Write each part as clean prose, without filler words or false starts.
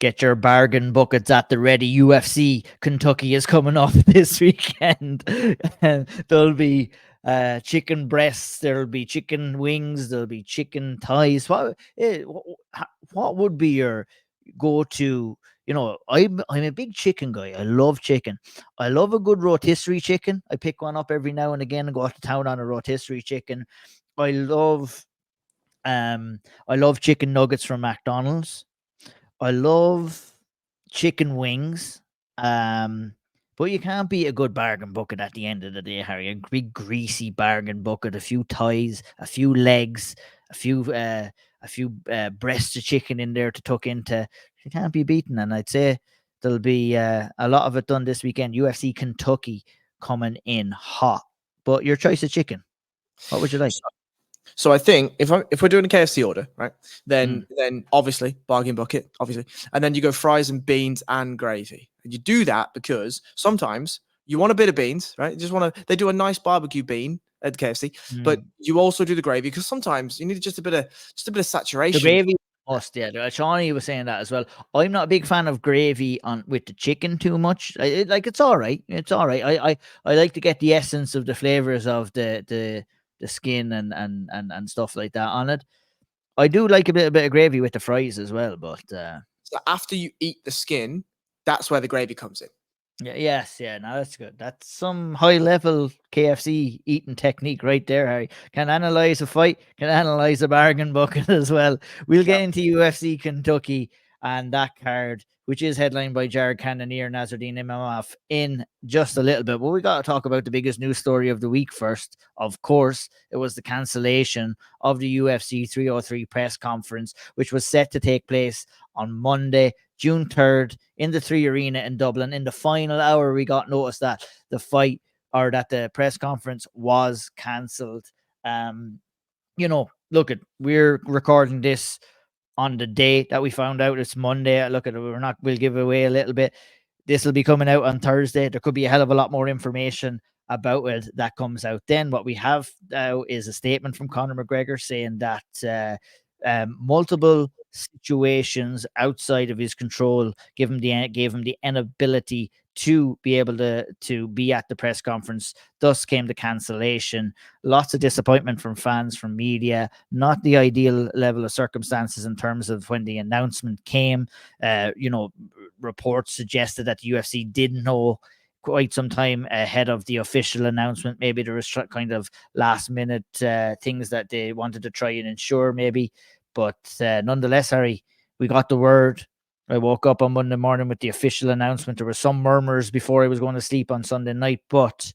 get your bargain buckets at the ready. UFC Kentucky is coming up this weekend. And there'll be chicken breasts, there'll be chicken wings, there'll be chicken thighs. What would be your go-to? You know, I'm a big chicken guy. I love chicken. I love a good rotisserie chicken. I pick one up every now and again and go out to town on a rotisserie chicken. I love chicken nuggets from McDonald's. I love chicken wings. But you can't beat a good bargain bucket at the end of the day, Harry. A big greasy bargain bucket, a few thighs, a few legs, a few breasts of chicken in there to tuck into. You can't be beaten. And I'd say there'll be a lot of it done this weekend. UFC Kentucky coming in hot. But your choice of chicken, what would you like? So I think if we're doing a KFC order, right, then obviously bargain bucket, obviously, and then you go fries and beans and gravy. And you do that because sometimes you want a bit of beans, right? You just want to. They do a nice barbecue bean at KFC, but you also do the gravy because sometimes you need just a bit of saturation. The gravy must, yeah. Shawnee was saying that as well. I'm not a big fan of gravy with the chicken too much. It's all right. It's all right. I like to get the essence of the flavors of the skin and stuff like that on it. I do like a bit of gravy with the fries as well, but so after you eat the skin, that's where the gravy comes in. Yeah, no, that's good. That's some high level KFC eating technique right there, Harry. Can analyze a fight, can analyze a bargain bucket as well. We'll get into UFC Kentucky and that card, which is headlined by Jared Cannonier, Nassourdine Imamov, in just a little bit. But we got to talk about the biggest news story of the week first. Of course, it was the cancellation of the UFC 303 press conference, which was set to take place on Monday, June 3rd, in the 3 Arena in Dublin. In the final hour, we got notice that the fight or that the press conference was cancelled. We're recording this on the day that we found out. It's Monday. We'll give away a little bit. This will be coming out on Thursday. There could be a hell of a lot more information about it that comes out then. What we have now is a statement from Conor McGregor saying that multiple situations outside of his control gave him the inability to be able to be at the press conference. Thus came the cancellation. Lots of disappointment from fans, from media. Not the ideal level of circumstances in terms of when the announcement came. Reports suggested that the UFC didn't know quite some time ahead of the official announcement. Maybe there was kind of last minute things that they wanted to try and ensure maybe. But nonetheless, Harry, we got the word. I woke up on Monday morning with the official announcement. There were some murmurs before I was going to sleep on Sunday night, but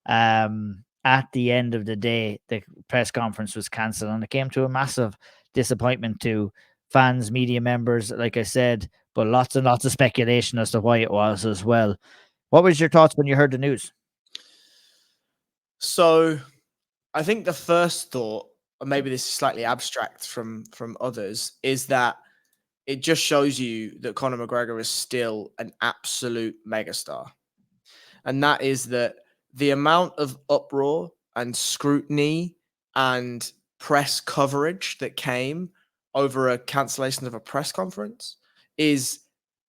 at the end of the day, the press conference was cancelled, and it came to a massive disappointment to fans, media members, like I said, but lots and lots of speculation as to why it was as well. What was your thoughts when you heard the news? So I think the first thought, or maybe this is slightly abstract from others, is that it just shows you that Conor McGregor is still an absolute megastar. And that is that the amount of uproar and scrutiny and press coverage that came over a cancellation of a press conference is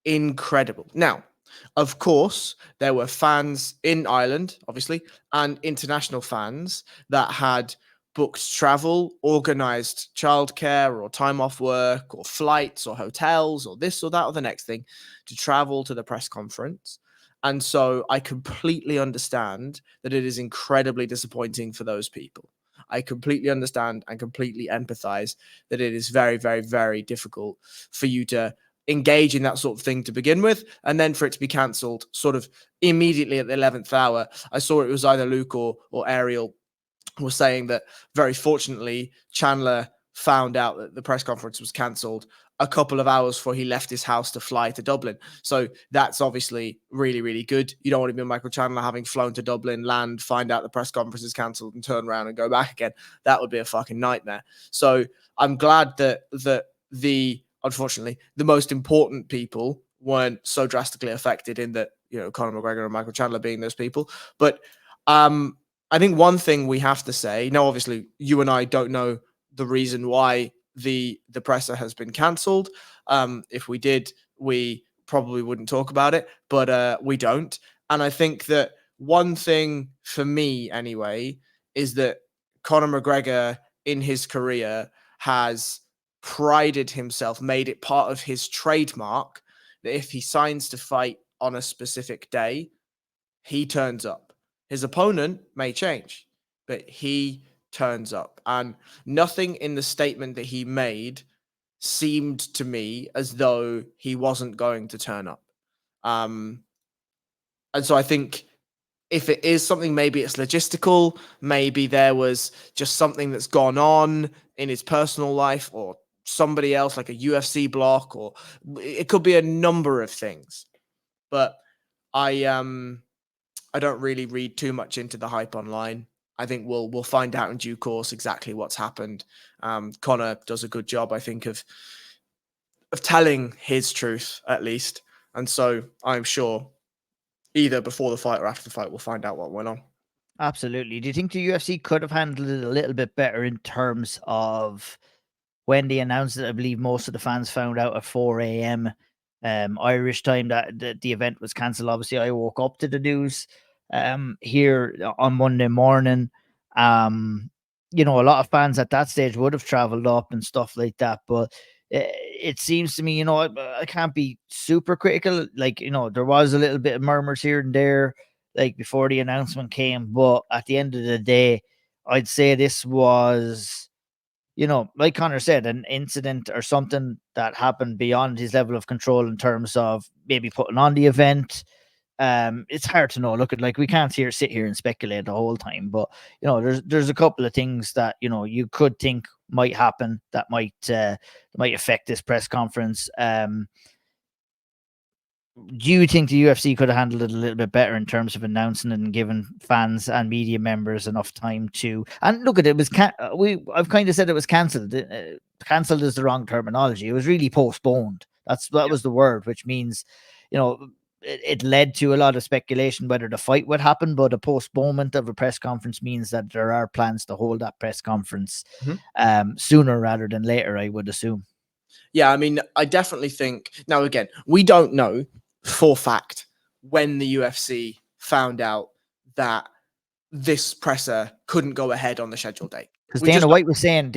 incredible. Now, of course, there were fans in Ireland, obviously, and international fans that had booked travel, organized childcare or time off work or flights or hotels or this or that or the next thing to travel to the press conference. And so I completely understand that it is incredibly disappointing for those people. I completely understand and completely empathize that it is very, very, very difficult for you to engage in that sort of thing to begin with, and then for it to be cancelled sort of immediately at the 11th hour. I saw it was either Luke or Ariel was saying that very fortunately Chandler found out that the press conference was cancelled a couple of hours before he left his house to fly to Dublin. So that's obviously really, really good. You don't want to be Michael Chandler having flown to Dublin, land, find out the press conference is cancelled and turn around and go back again. That would be a fucking nightmare. So I'm glad that unfortunately, the most important people weren't so drastically affected in that, Conor McGregor and Michael Chandler being those people. But I think one thing we have to say, now, obviously, you and I don't know the reason why the presser has been cancelled. If we did, we probably wouldn't talk about it, but we don't. And I think that one thing for me anyway is that Conor McGregor in his career has prided himself, made it part of his trademark that if he signs to fight on a specific day, he turns up. His opponent may change, but he turns up. And nothing in the statement that he made seemed to me as though he wasn't going to turn up. And so I think if it is something, maybe it's logistical, maybe there was just something that's gone on in his personal life or somebody else, like a UFC block, or it could be a number of things. But I don't really read too much into the hype online. I think we'll find out in due course exactly what's happened. Conor does a good job, I think, of telling his truth at least, and so I'm sure either before the fight or after the fight we'll find out what went on. Absolutely. Do you think the UFC could have handled it a little bit better in terms of when they announced it? I believe most of the fans found out at 4 a.m. Irish time that the event was cancelled. Obviously, I woke up to the news here on Monday morning. You know, a lot of fans at that stage would have traveled up and stuff like that, but it seems to me, you know, I can't be super critical. Like, you know, there was a little bit of murmurs here and there, like before the announcement came, but at the end of the day, I'd say this was, you know, like Connor said, an incident or something that happened beyond his level of control in terms of maybe putting on the event. It's hard to know. Look at, like, we can't sit here and speculate the whole time, but you know, there's a couple of things that, you know, you could think might happen that might affect this press conference. Do you think the UFC could have handled it a little bit better in terms of announcing it and giving fans and media members enough time to? And look at it, was I've kind of said it was cancelled. Cancelled is the wrong terminology. It was really postponed. That was the word, which means, you know, it led to a lot of speculation whether the fight would happen, but a postponement of a press conference means that there are plans to hold that press conference sooner rather than later, I would assume. Yeah, I mean, I definitely think, now again, we don't know for fact when the UFC found out that this presser couldn't go ahead on the scheduled date. Because Dana White was saying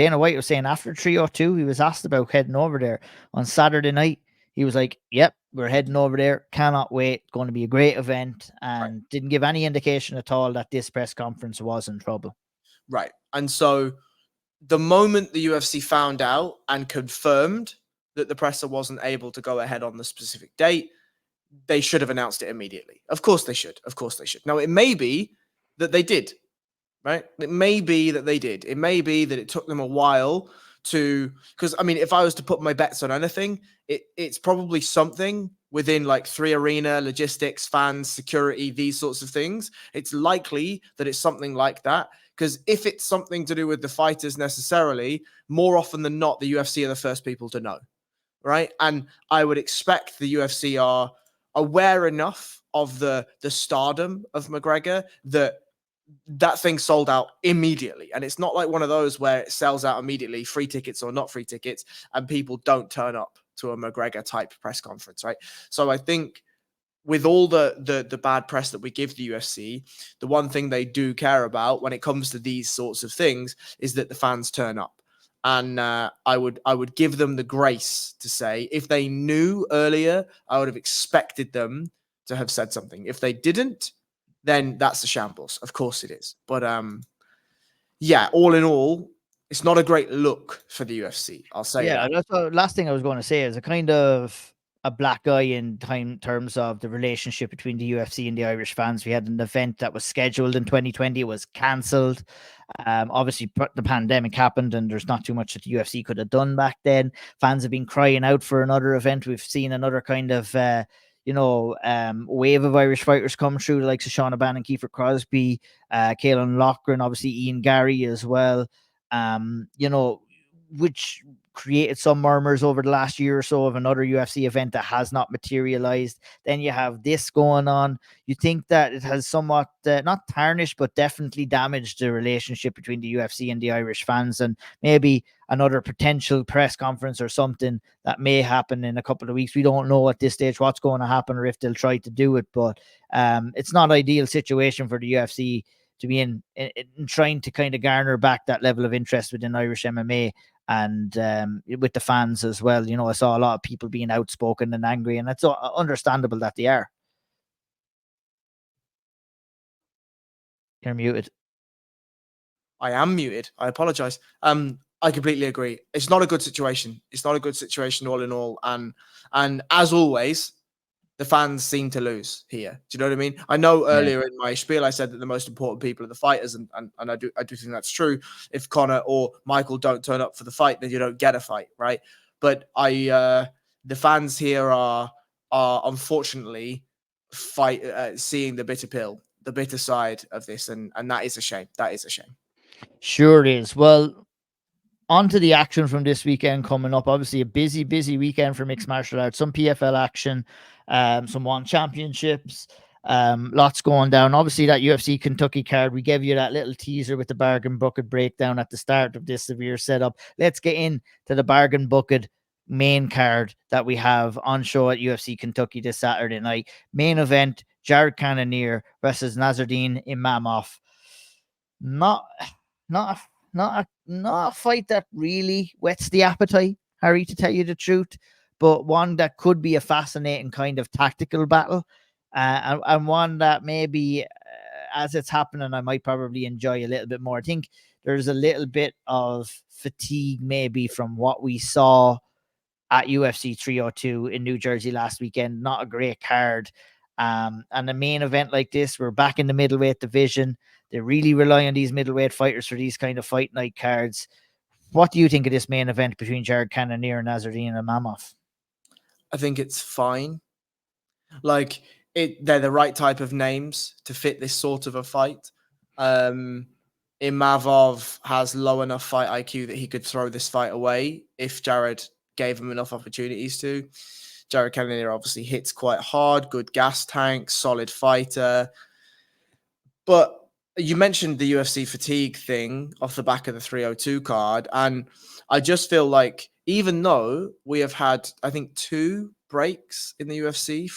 after 302, he was asked about heading over there on Saturday night. He was like, yep, we're heading over there. Cannot wait. Going to be a great event. And didn't give any indication at all that this press conference was in trouble. Right. And so the moment the UFC found out and confirmed that the presser wasn't able to go ahead on the specific date, they should have announced it immediately. Of course they should. Of course they should. Now, it may be that they did, right? It may be that they did. It may be that it took them a while to, because I mean, if I was to put my bets on anything, it's probably something within like 3 Arena, logistics, fans, security, these sorts of things. It's likely that it's something like that, because if it's something to do with the fighters necessarily, more often than not, the UFC are the first people to know, right? And I would expect the UFC are aware enough of the stardom of McGregor that thing sold out immediately. And it's not like one of those where it sells out immediately, free tickets or not free tickets, and people don't turn up to a McGregor type press conference, right? So I think with all the bad press that we give the UFC, the one thing they do care about when it comes to these sorts of things is that the fans turn up. And I would give them the grace to say, if they knew earlier, I would have expected them to have said something. If they didn't, then that's a shambles. Of course it is. But yeah, all in all, it's not a great look for the UFC. I'll say that. That's the last thing I was going to say is a kind of a black eye in terms of the relationship between the UFC and the Irish fans. We had an event that was scheduled in 2020. It was cancelled. Obviously, the pandemic happened and there's not too much that the UFC could have done back then. Fans have been crying out for another event. We've seen another kind of wave of Irish fighters come through, the likes of Sean O'Bannon, Kiefer Crosby, Caelan Loughran, obviously Ian Gary as well. Which created some murmurs over the last year or so of another UFC event that has not materialized. Then you have this going on. You think that it has somewhat not tarnished, but definitely damaged the relationship between the UFC and the Irish fans, and maybe another potential press conference or something that may happen in a couple of weeks. We don't know at this stage what's going to happen or if they'll try to do it, but it's not an ideal situation for the UFC to be in trying to kind of garner back that level of interest within Irish MMA and with the fans as well. You know, I saw a lot of people being outspoken and angry, and it's understandable that they are. You're muted. I am muted. I apologize. I completely agree. It's not a good situation. It's not a good situation all in all. And as always, the fans seem to lose here. Do you know what I mean? I know earlier in my spiel I said that the most important people are the fighters, and I do think that's true. If Conor or Michael don't turn up for the fight, then you don't get a fight, right? But the fans here are unfortunately seeing the bitter pill, the bitter side of this, and that is a shame. That is a shame. Sure is. Well, on to the action from this weekend coming up. Obviously, a busy weekend for mixed martial arts. Some PFL action, some one championships, lots going down. Obviously, that UFC Kentucky card, we gave you that little teaser with the bargain bucket breakdown at the start of this severe setup. Let's get into the bargain bucket main card that we have on show at UFC Kentucky this Saturday night. Main event, Jared Cannonier versus Nassourdine Imamov. Not a fight that really whets the appetite, Harry, to tell you the truth, but one that could be a fascinating kind of tactical battle, and one that maybe as it's happening, I might probably enjoy a little bit more. I think there's a little bit of fatigue maybe from what we saw at UFC 302 in New Jersey last weekend. Not a great card. And a main event like this, we're back in the middleweight division. They really rely on these middleweight fighters for these kind of fight night cards. What do you think of this main event between Jared Cannonier and Nassourdine Imamov? I think it's fine. Like they're the right type of names to fit this sort of a fight. Imamov has low enough fight IQ that he could throw this fight away if Jared gave him enough opportunities to. Jared Cannonier obviously hits quite hard, good gas tank, solid fighter. But you mentioned the UFC fatigue thing off the back of the 302 card, and I just feel like even though we have had, I think, 2 breaks in the UFC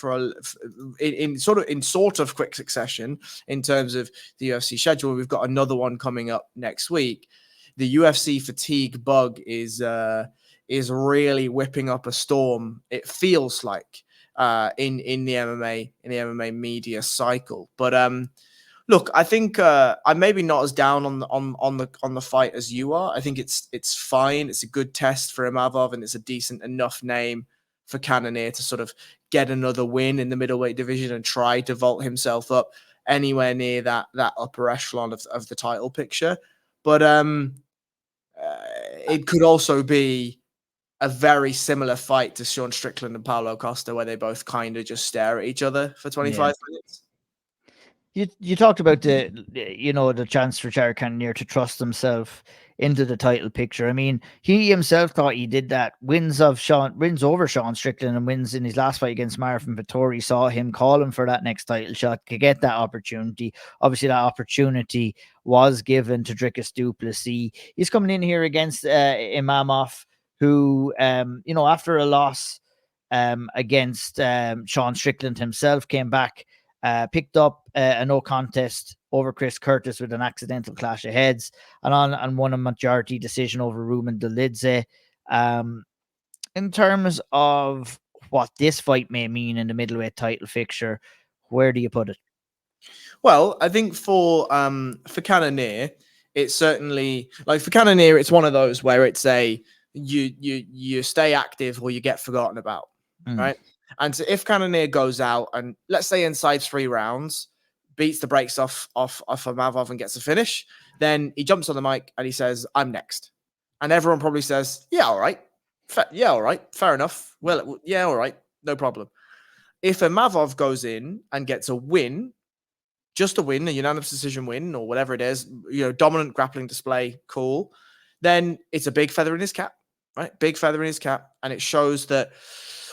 in sort of quick succession in terms of the UFC schedule, we've got another one coming up next week. The UFC fatigue bug is really whipping up a storm. It feels like in the MMA media cycle, but look, I think I'm maybe not as down on the fight as you are. I think it's fine. It's a good test for Imamov, and it's a decent enough name for Cannonier to sort of get another win in the middleweight division and try to vault himself up anywhere near that upper echelon of the title picture. But it could also be a very similar fight to Sean Strickland and Paulo Costa, where they both kind of just stare at each other for 25 minutes. You talked about the chance for Jared Cannonier to trust himself into the title picture. I mean, he himself thought he did that. Wins over Sean Strickland and wins in his last fight against Marvin Vettori saw him calling for that next title shot to get that opportunity. Obviously, that opportunity was given to Dricus du Plessis. He's coming in here against Imamov, who, after a loss against Sean Strickland himself, came back. Picked up a no contest over Chris Curtis with an accidental clash of heads, and won a majority decision over Ruben Dolidze. In terms of what this fight may mean in the middleweight title fixture, where do you put it? Well, I think for Cannonier, it's certainly like for Cannonier, it's one of those where it's you stay active or you get forgotten about, right? And so if Cannonier goes out and let's say inside 3 rounds, beats the brakes off Imamov and gets a finish, then he jumps on the mic and he says, "I'm next," and everyone probably says, "Yeah, all right, all right, fair enough. Well, yeah, all right, no problem." If Imamov goes in and gets a win, just a win, a unanimous decision win, or whatever it is, dominant grappling display, cool, then it's a big feather in his cap. right? Big feather in his cap. And it shows that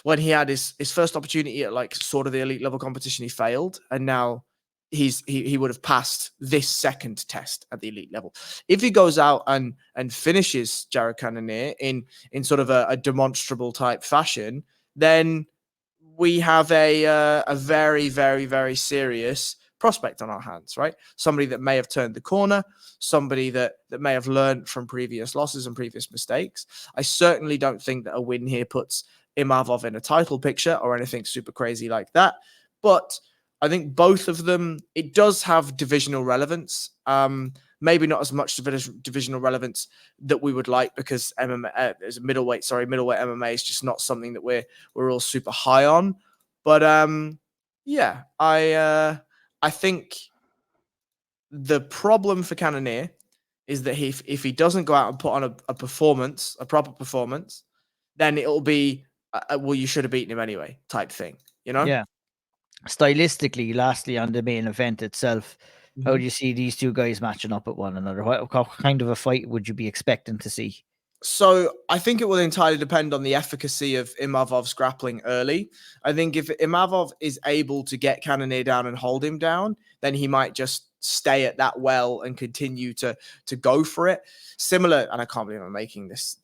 when he had his first opportunity at like sort of the elite level competition, he failed. And now he would have passed this second test at the elite level. If he goes out and finishes Jared Cannonier in sort of a demonstrable type fashion, then we have a very, very, very serious prospect on our hands, right? Somebody that may have turned the corner, somebody that may have learned from previous losses and previous mistakes. I certainly don't think that a win here puts Imamov in a title picture or anything super crazy like that. But I think both of them, it does have divisional relevance. Maybe not as much divisional relevance that we would like, because MMA is middleweight MMA is just not something that we're all super high on. But yeah, I think the problem for Cannonier is that if he doesn't go out and put on a performance, a proper performance, then it'll be well, you should have beaten him anyway type thing, you know? Yeah. Stylistically, lastly, on the main event itself, how do you see these two guys matching up at one another? What kind of a fight would you be expecting to see? So I think it will entirely depend on the efficacy of Imavov's grappling early. I think if Imavov is able to get Cannonier down and hold him down, then he might just stay at that well and continue to go for it. Similar, and I can't believe I'm making this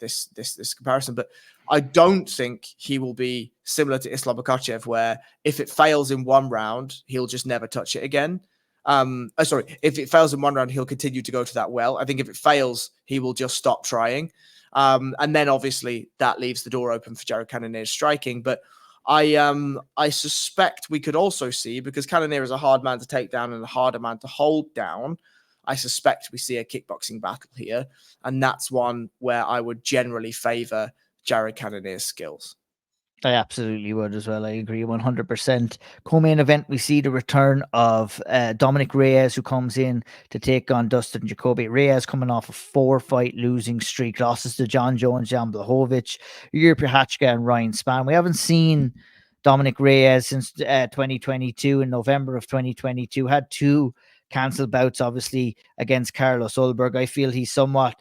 comparison, but I don't think he will be similar to Islam Makhachev, where if it fails in one round, he'll just never touch it again. If it fails in one round, he'll continue to go to that well. I think if it fails, he will just stop trying. And then obviously that leaves the door open for Jared Cannonier's striking. But I suspect we could also see, because Cannonier is a hard man to take down and a harder man to hold down, I suspect we see a kickboxing battle here. And that's one where I would generally favor Jared Cannonier's skills. I absolutely would as well. I agree 100%. Co-main event, we see the return of Dominic Reyes, who comes in to take on Dustin Jacoby. Reyes coming off a 4-fight losing streak, losses to John Jones, Jan Blachowicz, Yuri Prochazka, and Ryan Spann. We haven't seen Dominic Reyes since 2022. In November of 2022, had 2 cancelled bouts, obviously, against Carlos Ulberg. I feel he's somewhat,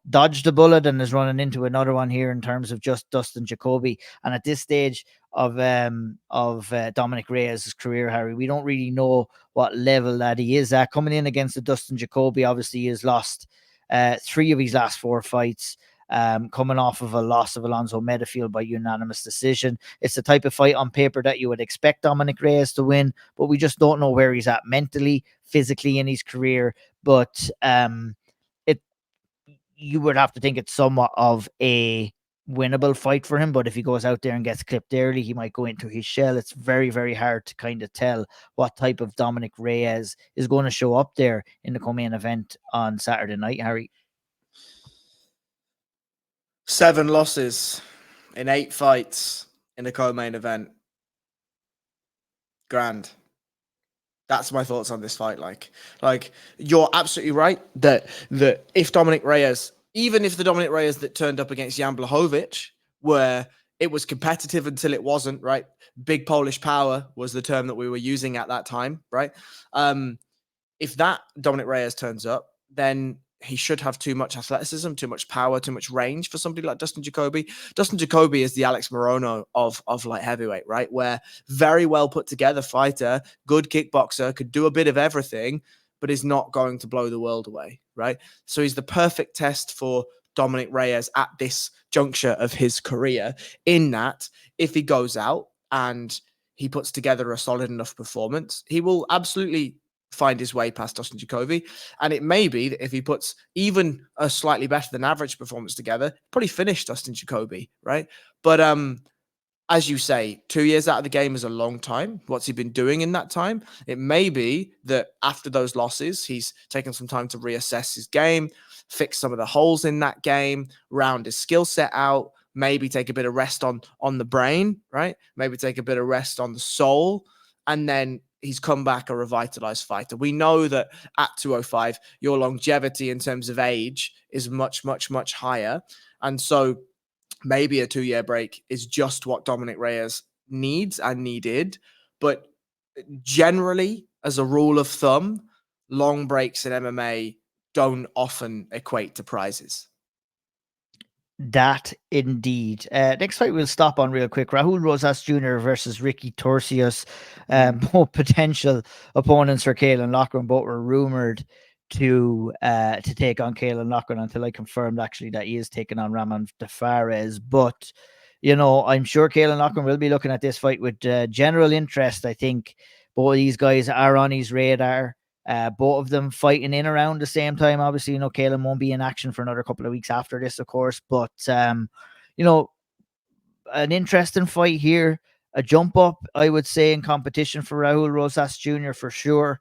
dodged a bullet and is running into another one here in terms of just Dustin Jacoby. And at this stage of Dominic Reyes' career, Harry, we don't really know what level that he is at. Coming in against the Dustin Jacoby, obviously he has lost 3 of his last 4 fights. Coming off of a loss of Alonzo Metafield by unanimous decision. It's the type of fight on paper that you would expect Dominic Reyes to win, but we just don't know where he's at mentally, physically in his career. But you would have to think it's somewhat of a winnable fight for him. But if he goes out there and gets clipped early, he might go into his shell. It's very, very hard to kind of tell what type of Dominic Reyes is going to show up there in the co-main event on Saturday night, Harry. 7 losses in 8 fights in the co-main event. Grand. That's my thoughts on this fight. Like you're absolutely right that if Dominic Reyes, even if the Dominic Reyes that turned up against Jan Blachowicz, where it was competitive until it wasn't, right? Big Polish power was the term that we were using at that time, right? If that Dominic Reyes turns up, then he should have too much athleticism, too much power, too much range for somebody like Dustin Jacoby. Dustin Jacoby is the Alex Morono of light heavyweight, right? Where very well put together fighter, good kickboxer, could do a bit of everything, but is not going to blow the world away, right? So he's the perfect test for Dominic Reyes at this juncture of his career, in that if he goes out and he puts together a solid enough performance, he will absolutely find his way past Dustin Jacoby. And it may be that if he puts even a slightly better than average performance together, probably finish Dustin Jacoby, right? But as you say, 2 years out of the game is a long time. What's he been doing in that time? It may be that after those losses, he's taken some time to reassess his game, fix some of the holes in that game, round his skill set out, maybe take a bit of rest on the brain, right? Maybe take a bit of rest on the soul, and then he's come back a revitalized fighter. We know that at 205, your longevity in terms of age is much, much, much higher. And so maybe a 2-year break is just what Dominic Reyes needs and needed. But generally, as a rule of thumb, long breaks in MMA don't often equate to prizes. That indeed. Next fight we'll stop on real quick. Raul Rosas Jr. versus Ricky Torcios. Both potential opponents for Caelan Loughran. Both were rumored to take on Caelan Loughran until I confirmed actually that he is taking on Ramon Fares. But I'm sure Caelan Loughran will be looking at this fight with general interest. I think both of these guys are on his radar. Both of them fighting in around the same time. Obviously, Caelan won't be in action for another couple of weeks after this, of course. But an interesting fight here. A jump up, I would say, in competition for Raul Rosas Jr. for sure.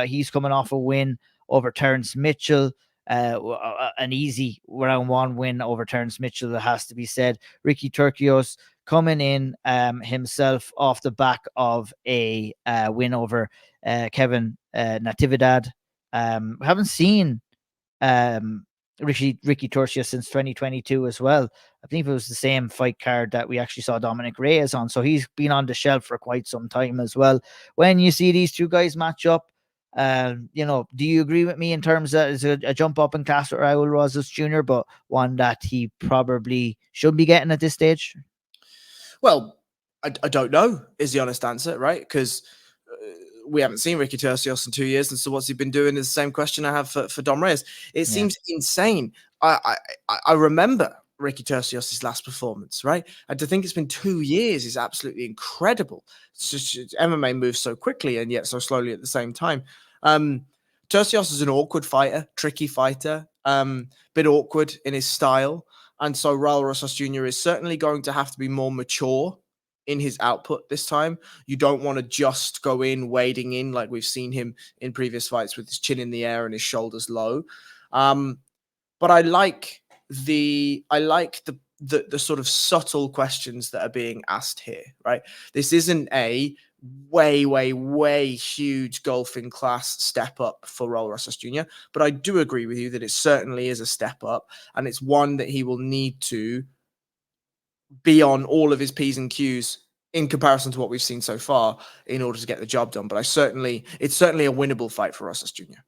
He's coming off a win over Terrence Mitchell. An easy round one win over Terrence Mitchell, that has to be said. Ricky Turcios coming in himself off the back of a win over Kevin Natividad. Haven't seen Ricky Turcios since 2022 as well. I believe it was the same fight card that we actually saw Dominic Reyes on. So he's been on the shelf for quite some time as well. When you see these two guys match up, do you agree with me in terms of it's a jump up in class with Raul Rosas Jr., but one that he probably should be getting at this stage? Well, I don't know is the honest answer, right? Because we haven't seen Ricky Turcios in 2 years, and so what's he been doing is the same question I have for Dom Reyes. It seems insane. I remember Ricky Turcios' last performance, right? And to think it's been 2 years is absolutely incredible. It's just, MMA moves so quickly and yet so slowly at the same time. Turcios is an awkward fighter, tricky fighter, bit awkward in his style. And so Raul Rosas Jr. is certainly going to have to be more mature in his output this time. You don't want to just go in wading in like we've seen him in previous fights with his chin in the air and his shoulders low. But I like the sort of subtle questions that are being asked here, right? This isn't a way huge golf in class step up for Raul Rosas Jr. But I do agree with you that it certainly is a step up, and it's one that he will need to be on all of his P's and Q's in comparison to what we've seen so far in order to get the job done. But it's certainly a winnable fight for Rosas Jr.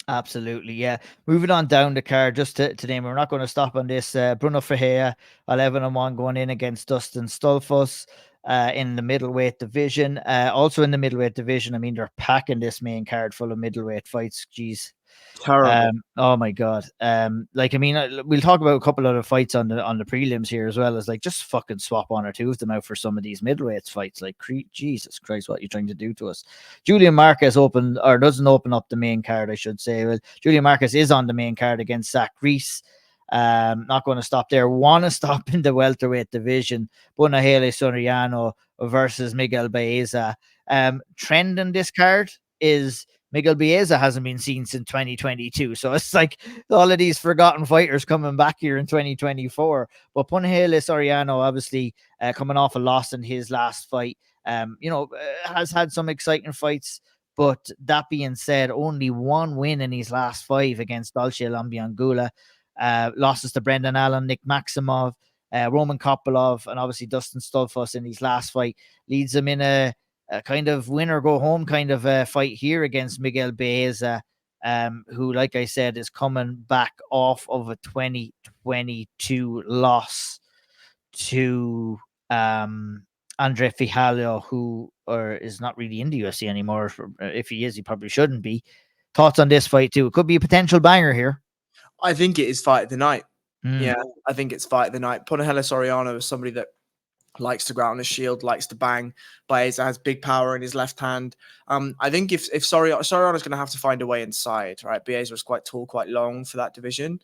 Absolutely, yeah. Moving on down the card, just to name, we're not going to stop on this. Bruno Ferreira, 11-1, going in against Dustin Stolfos in the middleweight division. Also in the middleweight division, I mean, they're packing this main card full of middleweight fights. Jeez. Terrible. Oh my god. We'll talk about a couple other fights on the prelims here as well. As like, just fucking swap one or two of them out for some of these middleweight fights. Like, Jesus Christ, what are you trying to do to us? Julian Marquez doesn't open up the main card, I should say. Well, Julian Marquez is on the main card against Zach Reese. Not going to stop there. Want to stop in the welterweight division. Bunahele Soriano versus Miguel Baeza. Trend in this card is Miguel Baeza hasn't been seen since 2022. So it's like all of these forgotten fighters coming back here in 2024. But Punahele Soriano, obviously, coming off a loss in his last fight, has had some exciting fights. But that being said, only one win in his last 5 against Dolce Lambiangula. Losses to Brendan Allen, Nick Maximov, Roman Kopylov, and obviously Dustin Stolfos in his last fight, leads him in a kind of win or go home kind of fight here against Miguel Baeza, who, like I said, is coming back off of a 2022 loss to Andre Fijallo, who is not really in the UFC anymore. If he is, he probably shouldn't be. Thoughts on this fight too? It could be a potential banger here. I think it is fight of the night. Yeah, I think it's fight of the night. Punahele Soriano is somebody that likes to go out on his shield, likes to bang. Baeza has big power in his left hand. I think if Soriano's going to have to find a way inside, right? Baeza is quite tall, quite long for that division.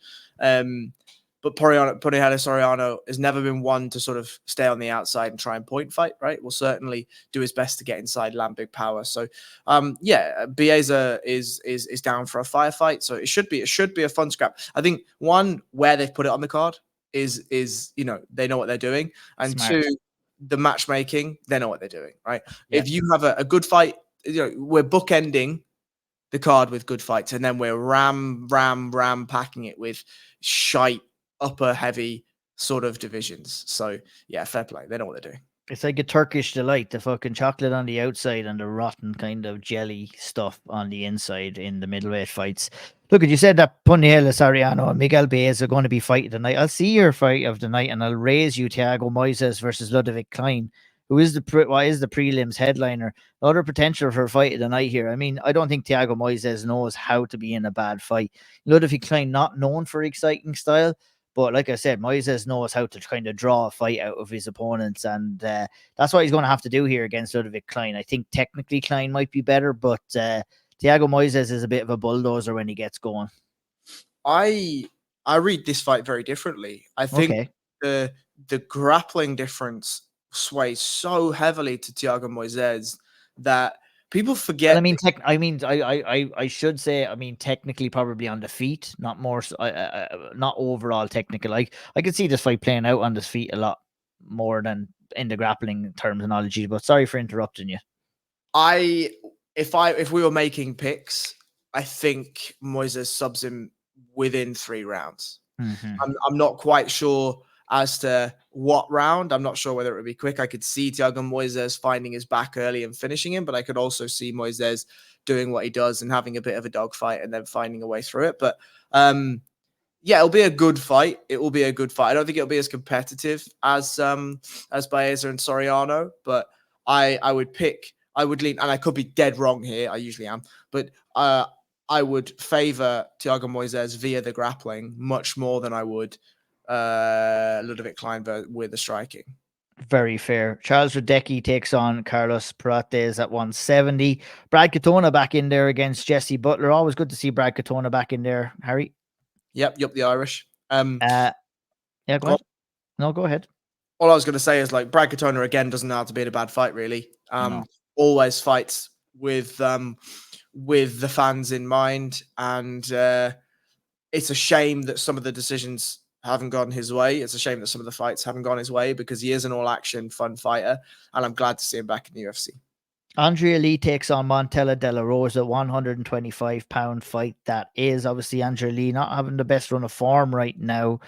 But Punahele Soriano has never been one to sort of stay on the outside and try and point fight, right? Will certainly do his best to get inside, land big power. So, Baeza is down for a firefight. So it should be a fun scrap. I think one, where they've put it on the card is they know what they're doing, and Smart. 2, the matchmaking, they know what they're doing, right? Yeah. If you have a good fight, we're bookending the card with good fights, and then we're ram packing it with shite upper heavy sort of divisions. So yeah, fair play. They know what they're doing. It's like a Turkish delight, the fucking chocolate on the outside and the rotten kind of jelly stuff on the inside in the middleweight fights. Look, you said that Puniel Soriano and Miguel Baez are going to be fighting tonight. I'll see your fight of the night and I'll raise you Thiago Moises versus Ludovic Klein, who is the prelims headliner. Other potential for a fight of the night here. I mean, I don't think Thiago Moises knows how to be in a bad fight. Ludovic Klein, not known for exciting style, but like I said, Moises knows how to kind of draw a fight out of his opponents, and that's what he's going to have to do here against Ludovic Klein. I think technically Klein might be better, but Thiago Moises is a bit of a bulldozer when he gets going. I read this fight very differently. I think the grappling difference sways so heavily to Thiago Moises that people forget. Well, I should say, I mean, technically probably on the feet, not more, not overall technical. I could see this fight playing out on the feet a lot more than in the grappling terminology. But sorry for interrupting you. If we were making picks, I think Moises subs him within 3 rounds. Mm-hmm. I'm not quite sure as to what round. I'm not sure whether it would be quick. I could see Thiago Moises finding his back early and finishing him, but I could also see Moises doing what he does and having a bit of a dogfight and then finding a way through it. But yeah, it'll be a good fight. It will be a good fight. I don't think it'll be as competitive as Baeza and Soriano, but I would lean, and I could be dead wrong here. I usually am, but I would favor Thiago Moises via the grappling much more than I would Ludovic Klein with the striking. Very fair. Charles Radecki takes on Carlos Prates at 170. Brad Katona back in there against Jesse Butler. Always good to see Brad Katona back in there, Harry. Yep, the Irish. Yeah, go ahead. No, go ahead. All I was going to say is, like, Brad Katona again doesn't know how to be in a bad fight, really. No. Always fights with the fans in mind, and it's a shame that some of the decisions haven't gone his way. It's a shame that some of the fights haven't gone his way, because he is an all-action, fun fighter, and I'm glad to see him back in the UFC. Andrea Lee takes on Montella De La Rosa, 125-pound fight. That is obviously Andrea Lee not having the best run of form right now.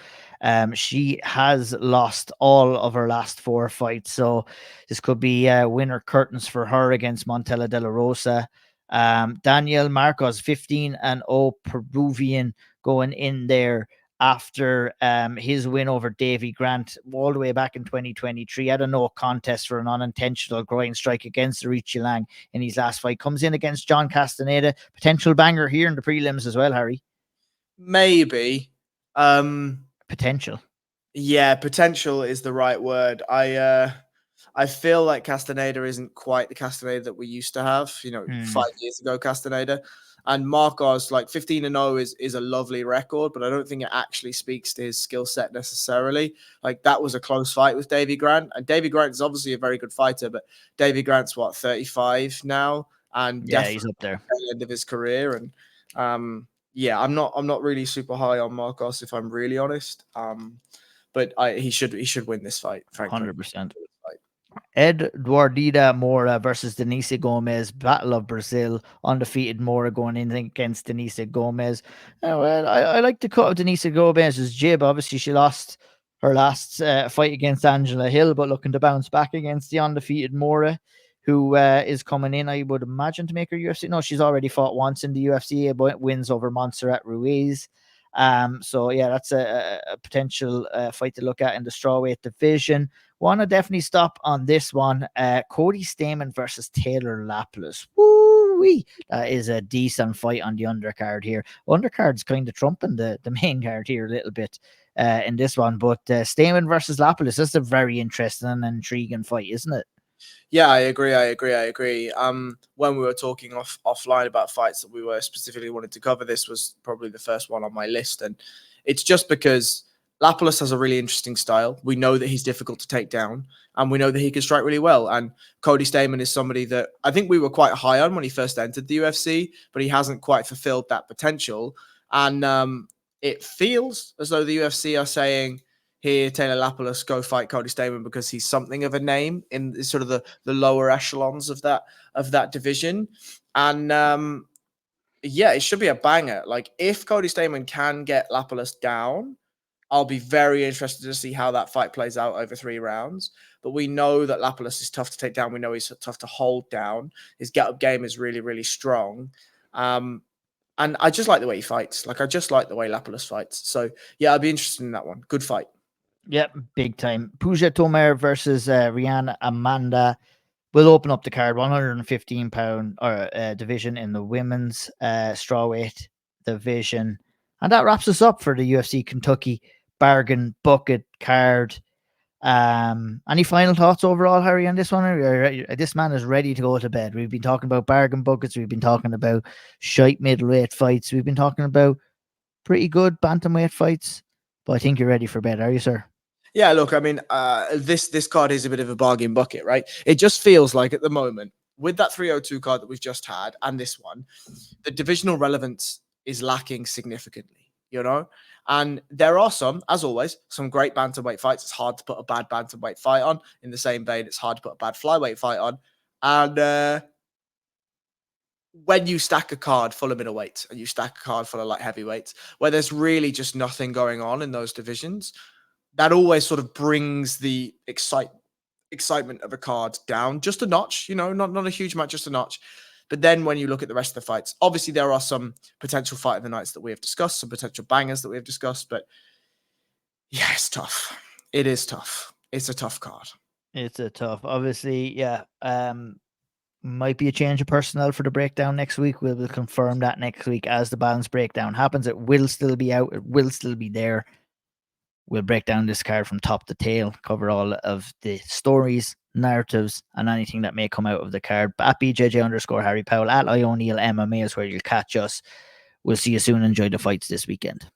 She has lost all of her last 4 fights, so this could be winner curtains for her against Montella De La Rosa. Daniel Marcos, 15-0 Peruvian, going in there after his win over Davy Grant all the way back in 2023. Had a no contest for an unintentional groin strike against Richie Lang in his last fight. Comes in against John Castaneda. Potential banger here in the prelims as well, Harry. Maybe. Potential. Yeah, potential is the right word. I feel like Castaneda isn't quite the Castaneda that we used to have, 5 years ago, Castaneda. And Marcos, like 15-0 is a lovely record, but I don't think it actually speaks to his skill set necessarily. Like, that was a close fight with Davy Grant. And Davy Grant is obviously a very good fighter, but Davy Grant's 35 now, and definitely he's up there at the end of his career. And I'm not really super high on Marcos, if I'm really honest. But he should win this fight, frankly. 100%. Eduardita Mora versus Denise Gomez, Battle of Brazil. Undefeated Mora going in against Denise Gomez. Well, I like the cut of Denise Gomez's jib. Obviously, she lost her last fight against Angela Hill, but looking to bounce back against the undefeated Mora, who is coming in, I would imagine, to make her UFC. No, she's already fought once in the UFC, but wins over Montserrat Ruiz. So yeah, that's a potential fight to look at in the strawweight division. Want to definitely stop on this one. Cody Stamann versus Taylor Lapilus. Woo-wee. That is a decent fight on the undercard here. Undercard's kind of trumping the main card here a little bit in this one, but Stamann versus Lapilus, that's a very interesting and intriguing fight, isn't it? Yeah, I agree. When we were talking offline about fights that we were specifically wanted to cover, this was probably the first one on my list. And it's just because Lapilus has a really interesting style. We know that he's difficult to take down, and we know that he can strike really well. And Cody Stamann is somebody that I think we were quite high on when he first entered the UFC, but he hasn't quite fulfilled that potential. And it feels as though the UFC are saying, here, Taylor Lapilus, go fight Cody Stamann, because he's something of a name in sort of the lower echelons of that division. And yeah, it should be a banger. Like, if Cody Stamann can get Lapilus down, I'll be very interested to see how that fight plays out over 3 rounds. but we know that Lapalus is tough to take down. We know he's tough to hold down. His get-up game is really, really strong. And I just like the way he fights. Like, I just like the way Lapalus fights. So, yeah, I'd be interested in that one. Good fight. Yep, big time. Pooja Tomer versus Rihanna Amanda will open up the card, 115-pound division in the women's strawweight division. And that wraps us up for the UFC Kentucky bargain bucket card. Any final thoughts overall, Harry, on this one? This man is ready to go to bed. We've been talking about bargain buckets. We've been talking about shite middleweight fights. We've been talking about pretty good bantamweight fights. But I think you're ready for bed, are you, sir? Yeah, look, I mean, this card is a bit of a bargain bucket, right? It just feels like at the moment, with that 302 card that we've just had and this one, the divisional relevance is lacking significantly, you know? And there are some, as always, some great bantamweight fights. It's hard to put a bad bantamweight fight on. In the same vein, it's hard to put a bad flyweight fight on. And when you stack a card full of middleweights and you stack a card full of light heavyweights, where there's really just nothing going on in those divisions, that always sort of brings the excitement of a card down just a notch, you know, not a huge amount, just a notch. But then when you look at the rest of the fights, obviously there are some potential fight of the nights that we have discussed, some potential bangers that we have discussed, but yeah, it's tough. It is tough. It's a tough card. It's a tough, obviously, yeah. Might be a change of personnel for the breakdown next week. We'll confirm that next week as the balance breakdown happens. It will still be out. It will still be there. We'll break down this card from top to tail, cover all of the stories, narratives, and anything that may come out of the card. At BJJ_Harry Powell, at O'Neill MMA is where you'll catch us. We'll see you soon. Enjoy the fights this weekend.